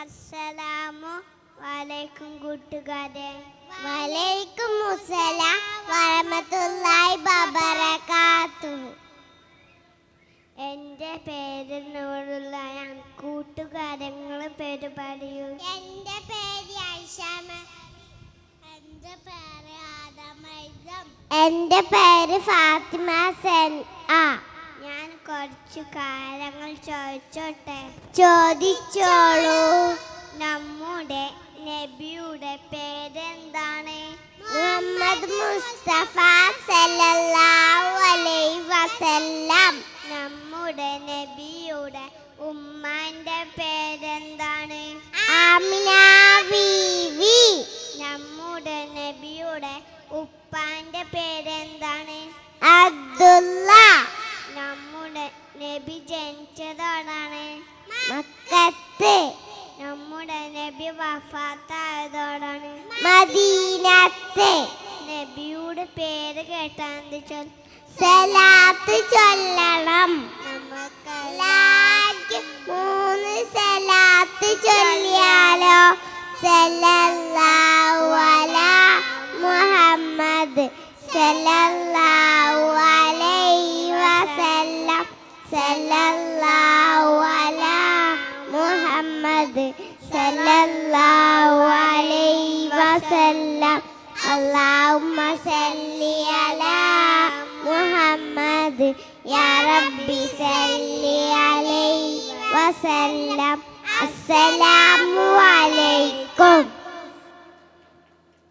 അസ്സലാമു വലൈക്കും കൂട്ടുകാരെ. വലൈക്കും മുസ്സലാം വറഹ്മത്തുള്ളാഹി വബറകാതുഹു. എൻ്റെ പേര് നൂറുള്ള. കൂട്ടുകാരങ്ങൾ പേര് പറയൂ. എൻ്റെ പേര് ഐഷാമ. എൻ്റെ പേര് ആദമൈസം. എൻ്റെ പേര് ഫാത്തിമ സെൻ. ഞാൻ കുറച്ചു കാര്യങ്ങൾ ചോദിച്ചോട്ടെ? ചോദിച്ചോളൂ. നമ്മുടെ നബിയുടെ പേരെന്താണ്? മുഹമ്മദ് മുസ്തഫ സല്ലല്ലാഹു അലൈഹി വസല്ലം. നമ്മുടെ നബിയുടെ ഉമ്മാന്റെ പേരെന്താണ്? ആമിന ബീവി. നമ്മുടെ നബിയുടെ ഉപ്പാന്റെ പേരെന്താണ്? അബ്ദുള്ള. നമ്മുടെ നബി ജനിച്ചതോടാണ്? മക്കത്ത്. നമ്മുടെ നബി വഫാത്തായതോടാണ്? മദീനത്ത്. നബിയുടെ പേര് കേട്ടാൽ സലാത്ത് ചൊല്ലണം. നമുക്കെല്ലാവർക്കും 3 സലാത്ത് ചൊല്ലിയാലോ? സല്ലല്ലാഹു അലാ മുഹമ്മദ് സല്ലല്ലാഹു അലൈഹി വസല്ലം. സല്ലല്ലാഹു അലാ മുഹമ്മദ് സല്ലല്ലാഹു അലൈഹി വസല്ലം. അല്ലാഹുമ്മ സല്ലി അലാ മുഹമ്മദ് യാ റബ്ബി സല്ലി അലൈഹി വസല്ലം. അസ്സലാമു അലൈക്കും.